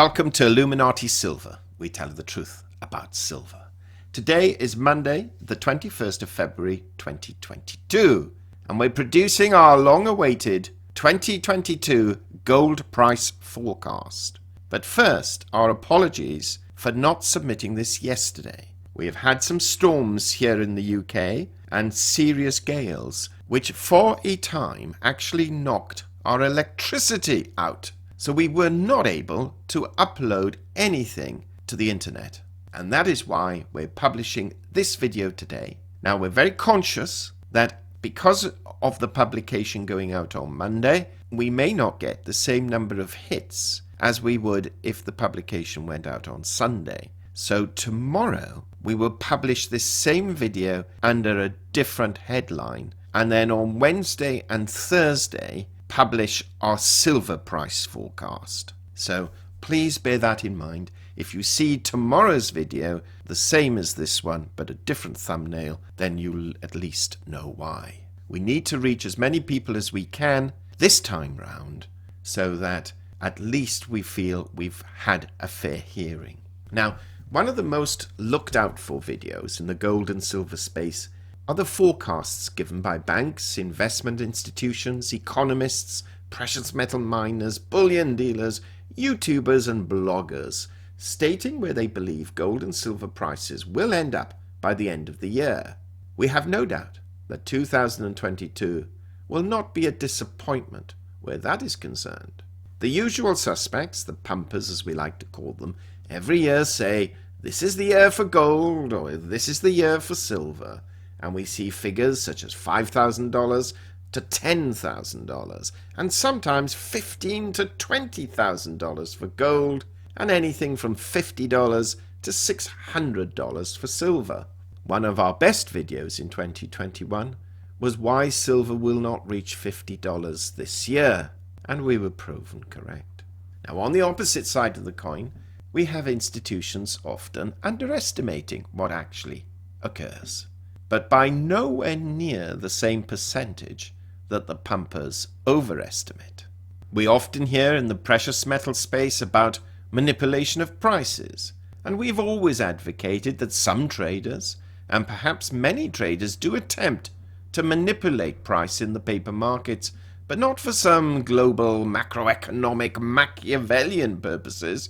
Welcome to Illuminati Silver. We tell the truth about silver. Today is Monday, the 21st of February, 2022, and we're producing our long-awaited 2022 gold price forecast. But first, our apologies for not submitting this yesterday. We have had some storms here in the UK and serious gales, which for a time actually knocked our electricity out. So we were not able to upload anything to the internet. And that is why we're publishing this video today. Now, we're very conscious that because of the publication going out on Monday, we may not get the same number of hits as we would if the publication went out on Sunday. So tomorrow we will publish this same video under a different headline, and then on Wednesday and Thursday publish our silver price forecast. So please bear that in mind. If you see tomorrow's video the same as this one but a different thumbnail, then you'll at least know why. We need to reach as many people as we can this time round so that at least we feel we've had a fair hearing. Now, one of the most looked out for videos in the gold and silver space are the forecasts given by banks, investment institutions, economists, precious metal miners, bullion dealers, YouTubers and bloggers, stating where they believe gold and silver prices will end up by the end of the year. We have no doubt that 2022 will not be a disappointment where that is concerned. The usual suspects, the pumpers as we like to call them, every year say, this is the year for gold or this is the year for silver. And we see figures such as $5,000 to $10,000 and sometimes $15,000 to $20,000 for gold and anything from $50 to $600 for silver. One of our best videos in 2021 was why silver will not reach $50 this year, and we were proven correct. Now, on the opposite side of the coin, we have institutions often underestimating what actually occurs, but by nowhere near the same percentage that the pumpers overestimate. We often hear in the precious metal space about manipulation of prices, and we've always advocated that some traders, and perhaps many traders, do attempt to manipulate price in the paper markets, but not for some global macroeconomic Machiavellian purposes,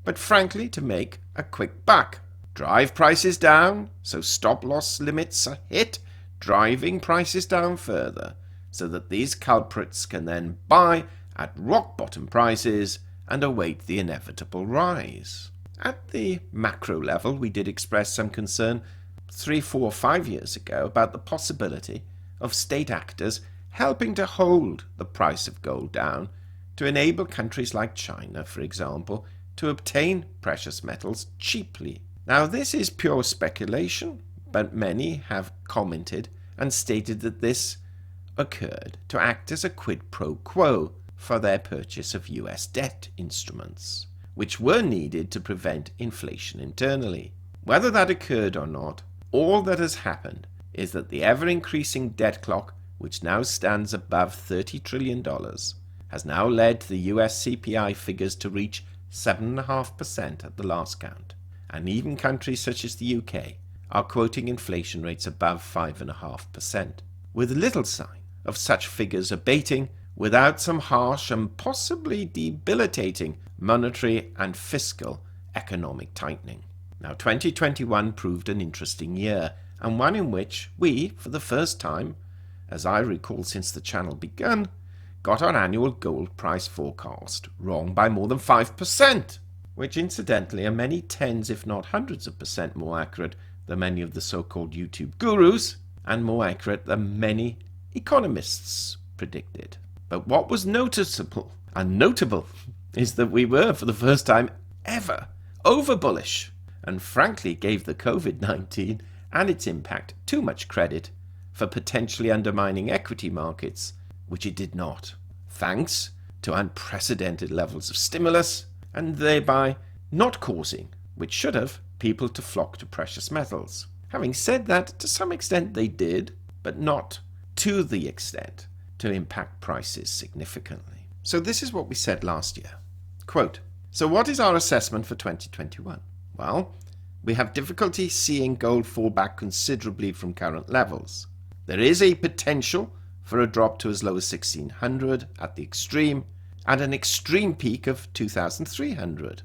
but frankly to make a quick buck. Drive prices down, so stop-loss limits are hit, driving prices down further, so that these culprits can then buy at rock-bottom prices and await the inevitable rise. At the macro level, we did express some concern 3, 4, 5 years ago about the possibility of state actors helping to hold the price of gold down to enable countries like China, for example, to obtain precious metals cheaply. Now, this is pure speculation, but many have commented and stated that this occurred to act as a quid pro quo for their purchase of US debt instruments, which were needed to prevent inflation internally. Whether that occurred or not, all that has happened is that the ever-increasing debt clock, which now stands above $30 trillion, has now led the US CPI figures to reach 7.5% at the last count. And even countries such as the UK are quoting inflation rates above 5.5%, with little sign of such figures abating without some harsh and possibly debilitating monetary and fiscal economic tightening. Now, 2021 proved an interesting year, and one in which we, for the first time, as I recall since the channel began, got our annual gold price forecast wrong by more than 5%. Which incidentally are many tens if not hundreds of percent more accurate than many of the so-called YouTube gurus, and more accurate than many economists predicted. But what was noticeable and notable is that we were, for the first time ever, over bullish, and frankly gave the COVID-19 and its impact too much credit for potentially undermining equity markets, which it did not, thanks to unprecedented levels of stimulus, and thereby not causing, which should have, people to flock to precious metals. Having said that, to some extent they did, but not to the extent to impact prices significantly. So this is what we said last year. Quote, So what is our assessment for 2021? Well, we have difficulty seeing gold fall back considerably from current levels. There is a potential for a drop to as low as 1600 at the extreme, and an extreme peak of 2300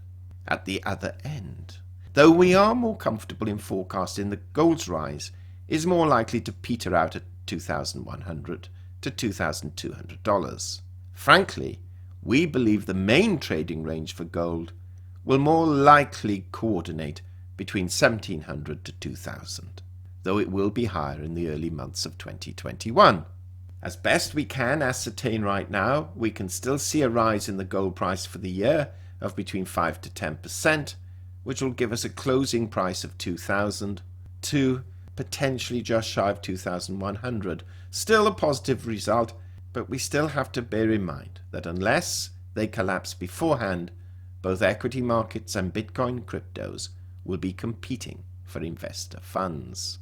at the other end. Though we are more comfortable in forecasting that gold's rise is more likely to peter out at $2,100 to $2,200. Frankly, we believe the main trading range for gold will more likely coordinate between 1700 to 2000, though it will be higher in the early months of 2021. As best we can ascertain right now, we can still see a rise in the gold price for the year of between 5 to 10%, which will give us a closing price of 2000 to potentially just shy of 2100. Still a positive result, but we still have to bear in mind that unless they collapse beforehand, both equity markets and Bitcoin cryptos will be competing for investor funds.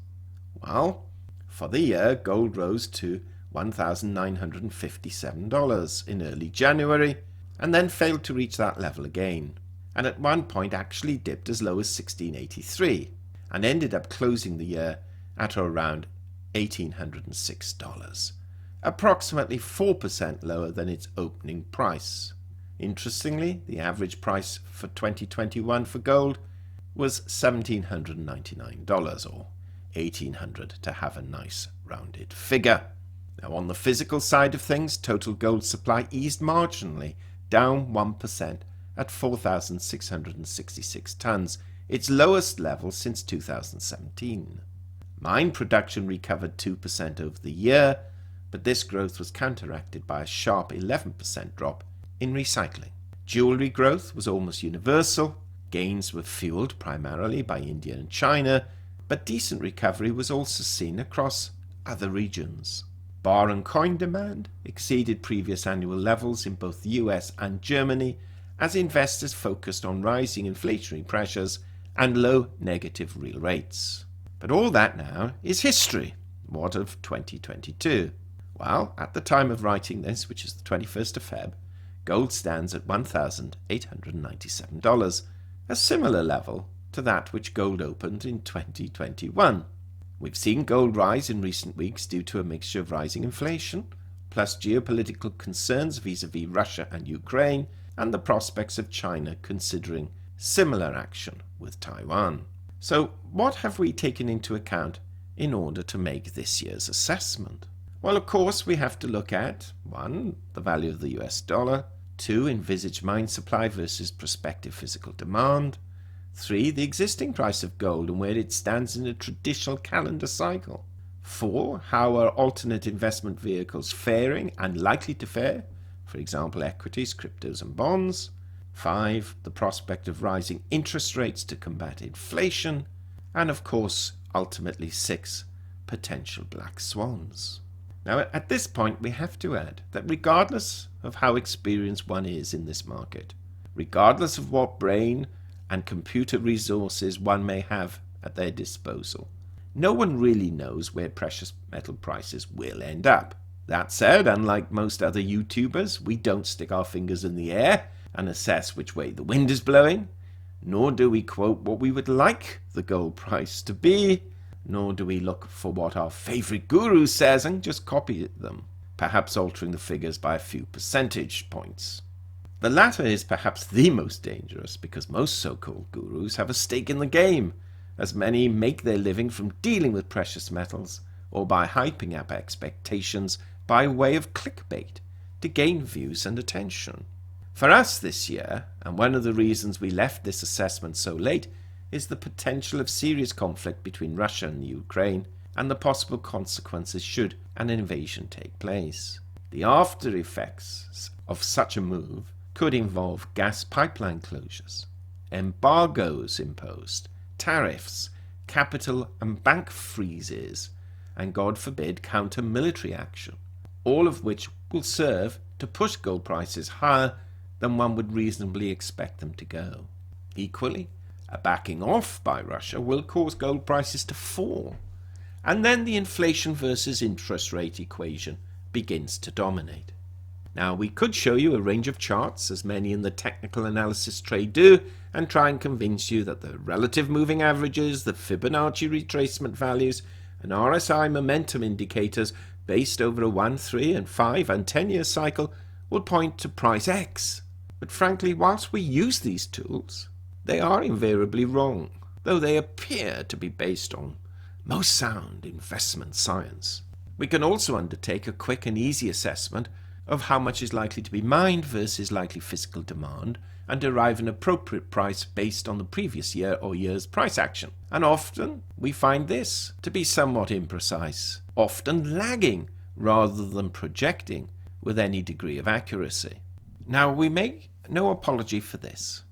Well, for the year, gold rose to $1,957 in early January and then failed to reach that level again, and at one point actually dipped as low as $1,683 and ended up closing the year at around $1,806, approximately 4% lower than its opening price. Interestingly, the average price for 2021 for gold was $1,799, or $1,800 to have a nice rounded figure. Now, on the physical side of things, total gold supply eased marginally, down 1% at 4,666 tons, its lowest level since 2017. Mine production recovered 2% over the year, but this growth was counteracted by a sharp 11% drop in recycling. Jewelry growth was almost universal. Gains were fueled primarily by India and China, but decent recovery was also seen across other regions. Bar and coin demand exceeded previous annual levels in both the US and Germany as investors focused on rising inflationary pressures and low negative real rates. But all that now is history. What of 2022? Well, at the time of writing this, which is the 21st of Feb, gold stands at $1,897, a similar level to that which gold opened in 2021. We've seen gold rise in recent weeks due to a mixture of rising inflation, plus geopolitical concerns vis-à-vis Russia and Ukraine, and the prospects of China considering similar action with Taiwan. So what have we taken into account in order to make this year's assessment? Well, of course, we have to look at 1. The value of the US dollar, 2. Envisaged mine supply versus prospective physical demand, 3. The existing price of gold and where it stands in a traditional calendar cycle, 4. How are alternate investment vehicles faring and likely to fare, for example, equities, cryptos and bonds, 5. The prospect of rising interest rates to combat inflation, and of course, ultimately 6. Potential black swans. Now, at this point, we have to add that regardless of how experienced one is in this market, regardless of what brain and computer resources one may have at their disposal, no one really knows where precious metal prices will end up. That said, unlike most other YouTubers, we don't stick our fingers in the air and assess which way the wind is blowing, nor do we quote what we would like the gold price to be, nor do we look for what our favorite guru says and just copy them, perhaps altering the figures by a few percentage points. The latter is perhaps the most dangerous because most so-called gurus have a stake in the game, as many make their living from dealing with precious metals or by hyping up expectations by way of clickbait to gain views and attention. For us this year, and one of the reasons we left this assessment so late, is the potential of serious conflict between Russia and Ukraine and the possible consequences should an invasion take place. The after effects of such a move could involve gas pipeline closures, embargoes imposed, tariffs, capital and bank freezes, and God forbid counter-military action, all of which will serve to push gold prices higher than one would reasonably expect them to go. Equally, a backing off by Russia will cause gold prices to fall, and then the inflation versus interest rate equation begins to dominate. Now, we could show you a range of charts, as many in the technical analysis trade do, and try and convince you that the relative moving averages, the Fibonacci retracement values, and RSI momentum indicators based over a 1, 3, and 5 and 10-year cycle will point to price X. But frankly, whilst we use these tools, they are invariably wrong, though they appear to be based on most sound investment science. We can also undertake a quick and easy assessment of how much is likely to be mined versus likely physical demand, and derive an appropriate price based on the previous year or year's price action. And often we find this to be somewhat imprecise, often lagging rather than projecting with any degree of accuracy. Now, we make no apology for this,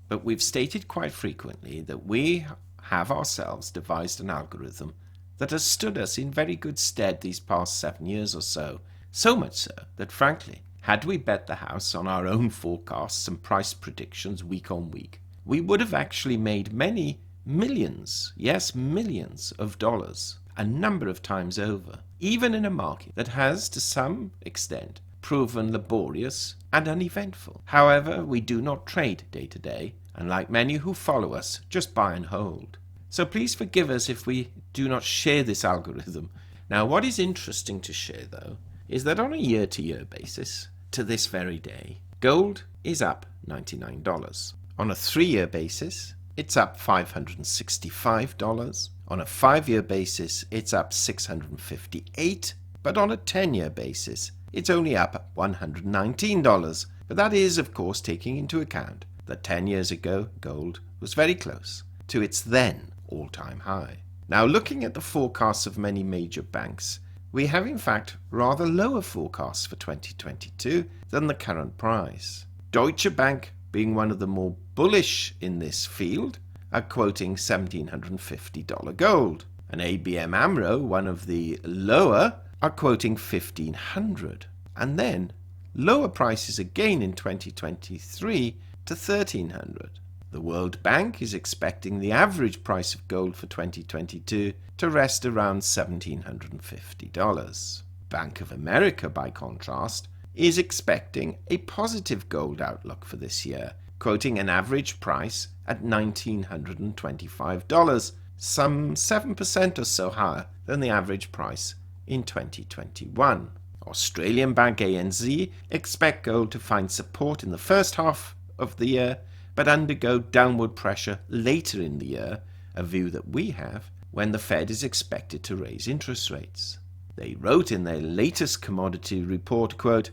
but we've stated quite frequently that we have ourselves devised an algorithm that has stood us in very good stead these past 7 years or so. So much so that, frankly, had we bet the house on our own forecasts and price predictions week on week, we would have actually made many millions, yes, millions of dollars a number of times over, even in a market that has, to some extent, proven laborious and uneventful. However, we do not trade day to day, and like many who follow us, just buy and hold. So please forgive us if we do not share this algorithm. Now, what is interesting to share, though, is that on a year-to-year basis, to this very day, gold is up $99. On a 3-year basis, it's up $565. On a 5-year basis, it's up $658. But on a 10-year basis, it's only up $119. But that is, of course, taking into account that 10 years ago, gold was very close to its then all-time high. Now, looking at the forecasts of many major banks, we have in fact rather lower forecasts for 2022 than the current price. Deutsche Bank, being one of the more bullish in this field, are quoting $1,750 gold. And ABN AMRO, one of the lower, are quoting $1,500. And then lower prices again in 2023 to $1,300. The World Bank is expecting the average price of gold for 2022 to rest around $1,750. Bank of America, by contrast, is expecting a positive gold outlook for this year, quoting an average price at $1,925, some 7% or so higher than the average price in 2021. Australian bank ANZ expect gold to find support in the first half of the year, but undergo downward pressure later in the year, a view that we have, when the Fed is expected to raise interest rates. They wrote in their latest commodity report, quote,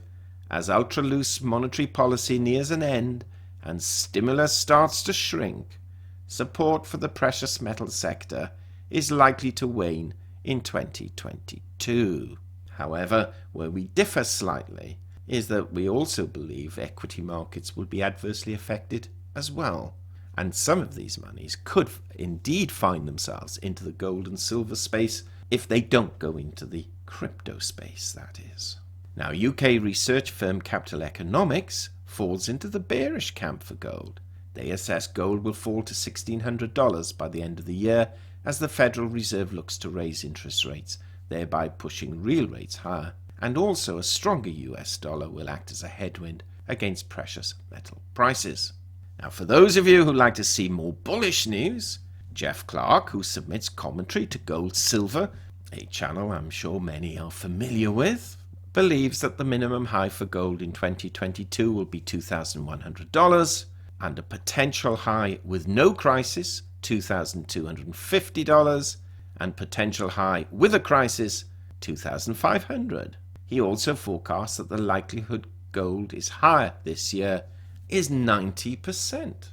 "As ultra-loose monetary policy nears an end and stimulus starts to shrink, support for the precious metal sector is likely to wane in 2022. However, where we differ slightly is that we also believe equity markets will be adversely affected as well, and some of these monies could indeed find themselves into the gold and silver space if they don't go into the crypto space, that is. Now, UK research firm Capital Economics falls into the bearish camp for gold. They assess gold will fall to $1,600 by the end of the year as the Federal Reserve looks to raise interest rates, thereby pushing real rates higher, and also a stronger US dollar will act as a headwind against precious metal prices. Now, for those of you who like to see more bullish news, Jeff Clark, who submits commentary to Gold Silver, a channel I'm sure many are familiar with, believes that the minimum high for gold in 2022 will be $2,100, and a potential high with no crisis, $2,250, and potential high with a crisis, $2,500. He also forecasts that the likelihood gold is higher this year is 90%.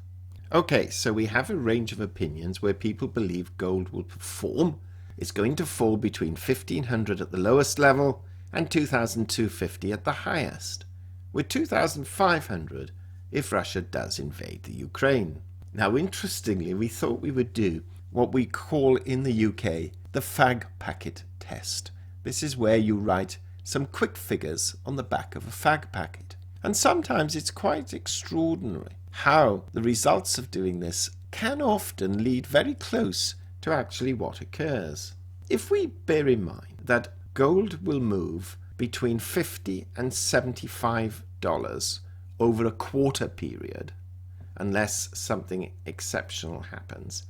Okay, so we have a range of opinions where people believe gold will perform. It's going to fall between $1,500 at the lowest level and $2,250 at the highest, with $2,500 if Russia does invade the Ukraine. Now, interestingly, we thought we would do what we call in the UK the fag packet test. This is where you write some quick figures on the back of a fag packet. And sometimes it's quite extraordinary how the results of doing this can often lead very close to actually what occurs. If we bear in mind that gold will move between $50 and $75 over a quarter period, unless something exceptional happens,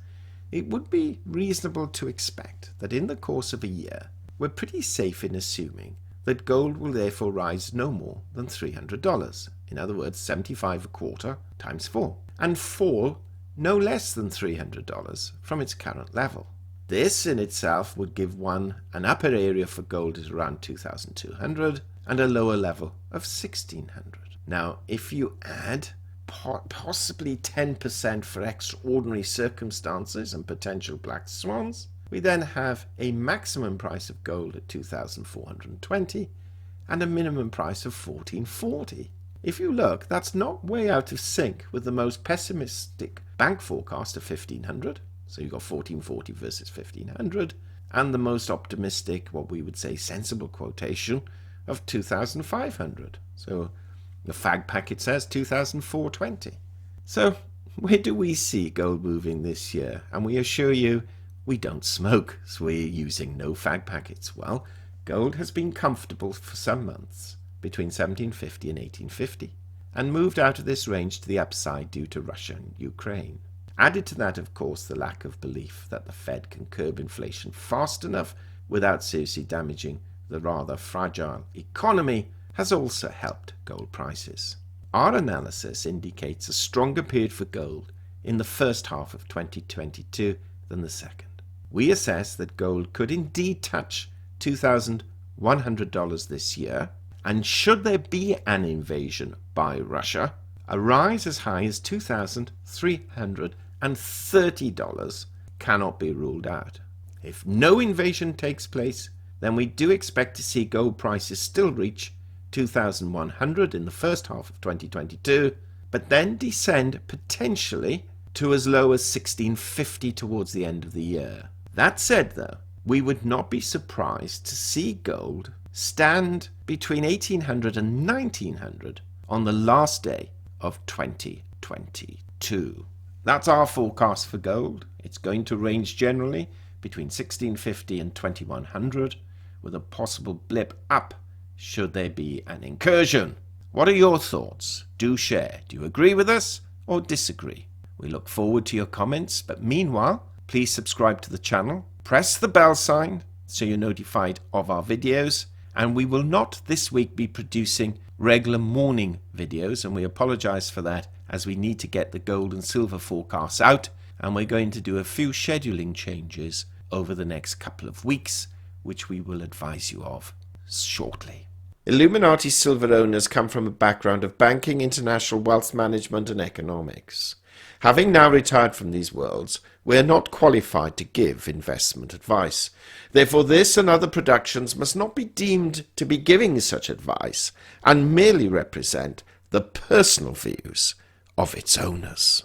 it would be reasonable to expect that in the course of a year, we're pretty safe in assuming that gold will therefore rise no more than $300. In other words, 75 a quarter times 4, and fall no less than $300 from its current level. This in itself would give one an upper area for gold at around 2,200 and a lower level of 1,600. Now, if you add possibly 10% for extraordinary circumstances and potential black swans, we then have a maximum price of gold at 2,420 and a minimum price of 1,440. If you look, that's not way out of sync with the most pessimistic bank forecast of 1,500. So you've got 1,440 versus 1,500, and the most optimistic, what we would say sensible quotation, of 2,500. So the fag packet says 2,420. So where do we see gold moving this year? And we assure you, we don't smoke, so we're using no fag packets. Well, gold has been comfortable for some months, between 1,750 and 1,850, and moved out of this range to the upside due to Russia and Ukraine. Added to that, of course, the lack of belief that the Fed can curb inflation fast enough without seriously damaging the rather fragile economy has also helped gold prices. Our analysis indicates a stronger period for gold in the first half of 2022 than the second. We assess that gold could indeed touch $2,100 this year, and should there be an invasion by Russia, a rise as high as $2,330 cannot be ruled out. If no invasion takes place, then we do expect to see gold prices still reach $2,100 in the first half of 2022, but then descend potentially to as low as $1,650 towards the end of the year. That said, though, we would not be surprised to see gold stand between 1,800 and 1,900 on the last day of 2022. That's our forecast for gold. It's going to range generally between 1,650 and 2,100, with a possible blip up should there be an incursion. What are your thoughts? Do share. Do you agree with us or disagree? We look forward to your comments, but meanwhile, please subscribe to the channel, press the bell sign so you're notified of our videos, and we will not this week be producing regular morning videos, and we apologize for that as we need to get the gold and silver forecasts out, and we're going to do a few scheduling changes over the next couple of weeks, which we will advise you of shortly. Illuminati silver owners come from a background of banking, international wealth management and economics. Having now retired from these worlds, we are not qualified to give investment advice. Therefore, this and other productions must not be deemed to be giving such advice and merely represent the personal views of its owners.